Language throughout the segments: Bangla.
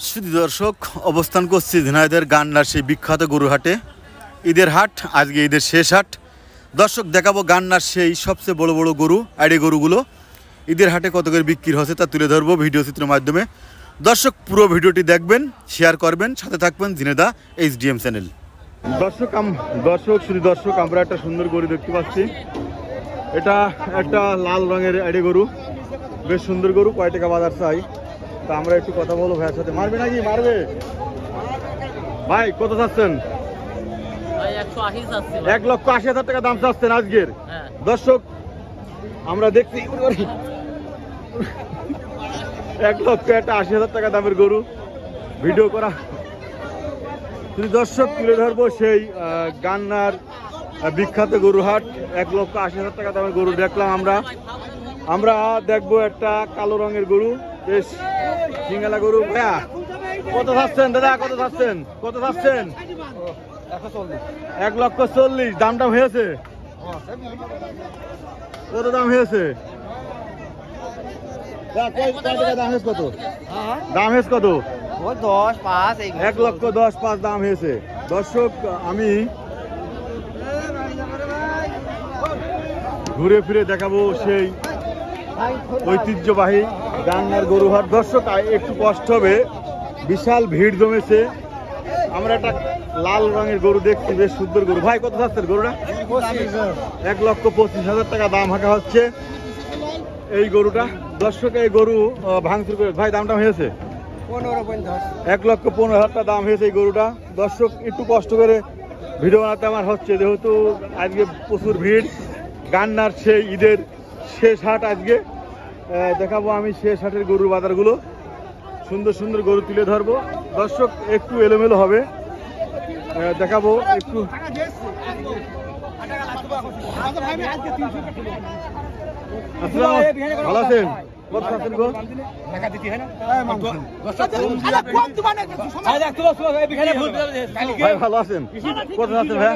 শুধু দর্শক অবস্থান করছি ঝিনাইদহের গান্নার সেই বিখ্যাত গরুহাটে। ঈদের হাট, আজকে ঈদের শেষ হাট। দর্শক দেখাবো গান্নার সেই সবচেয়ে বড় বড় গরু, আইডি গরুগুলো ঈদের হাটে কত করে বিক্রি হচ্ছে তা তুলে ধরবো ভিডিও চিত্রের মাধ্যমে। দর্শক পুরো ভিডিওটি দেখবেন, শেয়ার করবেন, সাথে থাকবেন ঝিনাইদহ HDM চ্যানেল। দর্শক আমরা একটা সুন্দর গরু দেখতে পাচ্ছি। এটা একটা লাল রঙের আইডি গরু, বেশ সুন্দর গরু। কয় টাকা বাজার চাই তা আমরা একটু কথা বলবো ভাইয়ের সাথে। মারবে নাকি? মারবে ভাই। কত চাচ্ছেন? 1,80,000 টাকা দাম চাচ্ছেন আজকের। দর্শক আমরা দেখছি 1,80,000 টাকা দামের গরু ভিডিও করা। দর্শক তুলে ধরবো সেই গান্নার বিখ্যাত গরু হাট। 1,80,000 টাকা দামের গরু দেখলাম আমরা দেখবো একটা কালো রঙের গরু, বেশ সিঙ্গালা গরু। ভাইয়া কত চাচ্ছেন? দাদা কত চাচ্ছেন? 1,40,000 দামটা হয়েছে? কত দাম হয়েছে? দাম হয়েছে কত? দাম হয়েছে কত? 1,10,500 দাম হয়েছে। দর্শক আমি ঘুরে ফিরে দেখাবো সেই ঐতিহ্যবাহী গান্নার গরুহাট। দর্শক একটু কষ্ট হবে, বিশাল ভিড় জমেছে। আমরা একটা লাল রঙের গরু দেখছি, বেশ সুন্দর গরু। ভাই কত চাচ্ছেন গরুটা? 1,25,000 টাকা দাম হাঁকা হচ্ছে এই গরুটা। দর্শক এই গরু ভাঙচুর করে ভাই দামটা হয়েছে 1,15,000 টাকা দাম হয়েছে এই গরুটা। দর্শক একটু কষ্ট করে ভিডিও বানাতে আমার হচ্ছে, যেহেতু আজকে প্রচুর ভিড়। গান্নার সেই ঈদের শেষ হাট আজকে দেখাবো আমি শেষ হাটের গরুর বাজারগুলো। সুন্দর সুন্দর গরু তুলে ধরবো। দর্শক একটু এলোমেলো হবে, দেখাবো একটু। ভালো আছেন? ভালো আছেন? কত আছেন ভাই?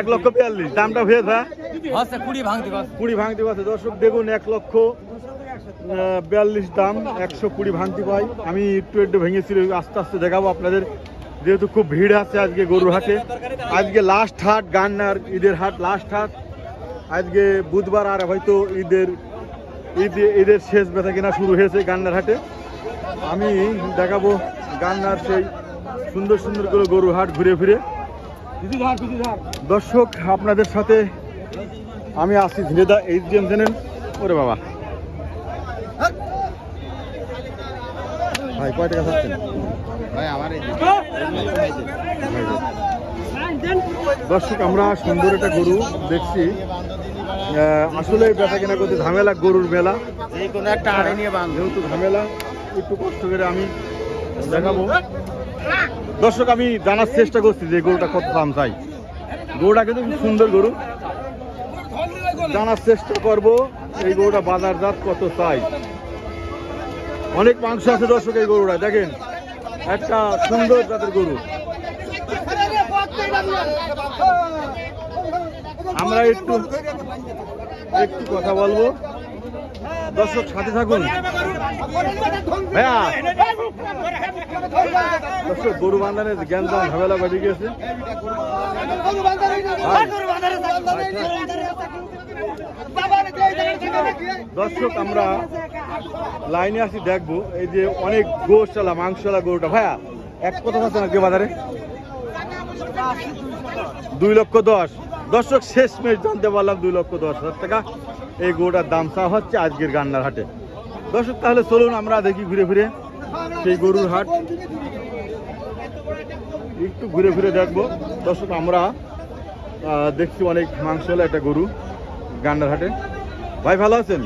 1,42,000 দামটা হয়েছে? 20 ভাঙতে পারছে। দর্শক দেখুন 1,42,000 দাম, 120 ভাঙতে পাই। আমি একটু ভেঙেছি, আস্তে আস্তে দেখাবো আপনাদের, যেহেতু খুব ভিড় আছে আজকে গরুর হাটে। আজকে লাস্ট হাট গান্নার ঈদের হাট, লাস্ট হাট আজকে বুধবার। আর হয়তো ঈদের শেষ বেচা কেনা শুরু হয়েছে গান্নার হাটে। আমি দেখাবো গান্নার সেই সুন্দর সুন্দর করে গরুর হাট ঘুরে ফিরে। দর্শক আপনাদের সাথে আমি আসি ঝিনাইদহ HDM চ্যানেল। ওরে বাবা ভাই কয় টাকা চাচ্ছেন? দর্শক আমরা সুন্দর একটা গরু দেখছি। আসলে বেচা কেনা করতে ঝামেলা, গরুর মেলা, যেহেতু ঝামেলা একটু কষ্ট করে আমি দেখাবো। দর্শক আমি জানার চেষ্টা করছি যে গরুটা কত দাম চাই। গরুটা কিন্তু খুব সুন্দর গরু, জানার চেষ্টা করব এই গরুটা বাজারজাত কত চাই। অনেক মাংস আছে দর্শক এই গরুটা, দেখেন একটা সুন্দর জাতের গরু। আমরা একটু কথা বলবো, দর্শক সাথে থাকুন। ভাইয়া দর্শক গরু বান্ধানের জ্ঞানদান ঝামেলা বেড়ে গেছে। দর্শক আমরা লাইনে আসি, দেখবো এই যে অনেক গোশালা মাংসলা গরুটা। ভাইয়া এক কথা আছে নাকি বাজারে? 2,10,000। দর্শক শেষ মেশ জানতে পারলাম 2,10,000 টাকা এই গরুটার দাম চা হচ্ছে আজকের গান্নার হাটে। দর্শক তাহলে চলুন আমরা দেখি ঘুরে ফিরে সেই গরুর হাট, একটু ঘুরে ফিরে দেখবো। দর্শক আমরা দেখছি অনেক মাংসলা একটা গরু গান্নার হাটে। ভাই ভালো আছেন?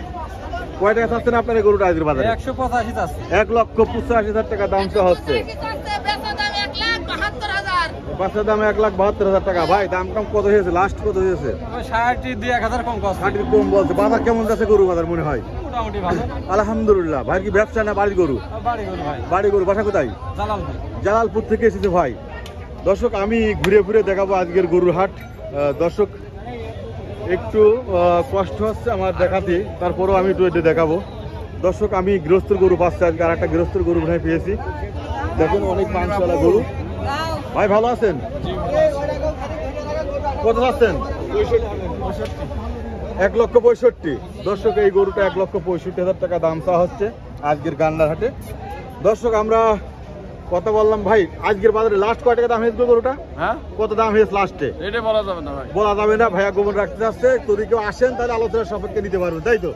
কয় টাকা চাচ্ছেন আপনার এই গরুটা আজকের বাজারে? 1,85,000 টাকা দাম চা হচ্ছে। বাচ্চার দাম 1,72,000 টাকা। ভাই দাম কম কত হয়েছে? লাস্ট কত হয়েছে? 60 কম বলছে। বাজার কেমন যাচ্ছে গরু বাজার মনে হয়? আলহামদুলিল্লাহ। ভাই কি ব্যবসা না বাড়ির গরু? বাড়ি গরু। বাসা কোথায়? জালালপুর থেকে এসেছে ভাই। দর্শক আমি ঘুরে ফিরে দেখাবো আজকের গরুর হাট। দর্শক একটু কষ্ট হচ্ছে আমার দেখাতে, তারপরেও আমি একটু এটা দেখাবো। দর্শক আমি গৃহস্থর গরু পাচ্ছি আজকে, আর একটা গৃহস্থর গরু ভাই পেয়েছি। দেখুন অনেক মাংসওয়ালা গরু। ভাই ভালো আছেন? কত আছেন? 1,65,000। দর্শক এই গরুটা 1,65,000 টাকা দাম চাওয়া হচ্ছে আজকের গান্ডার হাটে। দর্শক আমরা কথা বললাম ভাই, আজকের বাজারে লাস্ট কয় টাকা দাম হয়েছিল গরুটা? হ্যাঁ, কত দাম হয়েছে লাস্টে? এটা বলা যাবে না ভাই, বলা যাবে না। ভাইয়া গোবর রাখতে যাচ্ছে, যদি কেউ আসেন তাহলে আলোচনার সাপেক্ষে নিতে পারবেন, তাই তো?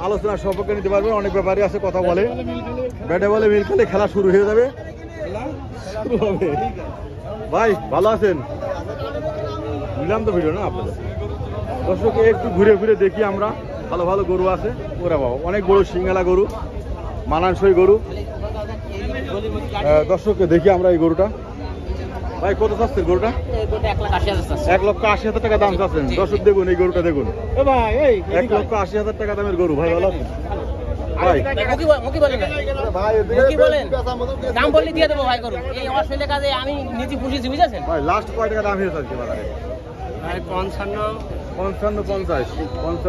আলোচনার সাপেক্ষে নিতে পারবেন। অনেক ব্যাপারই আছে, কথা বলে, ব্যাটে বলে মিল খেলে খেলা শুরু হয়ে যাবে, শুরু হবে। ভাই ভালো আছেন? বুঝলাম তো ভিডিও না আপনাদের। দর্শক একটু ঘুরে ঘুরে দেখি আমরা, ভালো ভালো গরু আছে। ওরা বাবা অনেক বড় সিঙ্গালা গরু, মানানসই গরু। দর্শককে দেখি আমরা এই গরুটা। ভাই কত চাচ্ছেন গরুটা? 1,80,000 টাকা দাম চাচ্ছেন। দর্শক দেখুন এই গরুটা দেখুন, 1,80,000 টাকা দামের গরু। ভাই ভালো আছেন? ভাই ভাই লাস্ট কয় টাকা দাম হয়েছে আজকে বাজারে?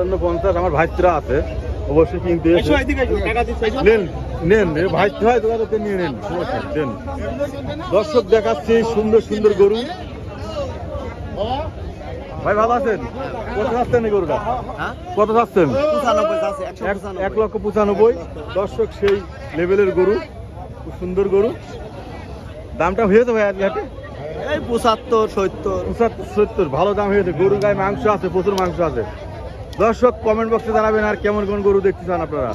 55 আমার ভাইরা আছে অবশ্যই কিনতে নেন নেন ভাইতে হয় তোমাদেরকে নিয়ে নেন, সমস্যা দেন। দর্শক দেখাচ্ছি সুন্দর সুন্দর গরু। ভাই ভালো আছেন? কত চাচ্ছেন এই গরুটা? কত চাচ্ছেন? 1,95,000। দর্শক সেই লেভেলের গরু, খুব সুন্দর গরু। দামটা হয়েছে ভাই আজকে হাটে? এই 75-70 ভালো দাম হয়েছে। গরু গায়ে মাংস আছে, প্রচুর মাংস আছে। দর্শক কমেন্ট বক্সে জানাবেন আর কেমন কোন গরু দেখতে চান আপনারা।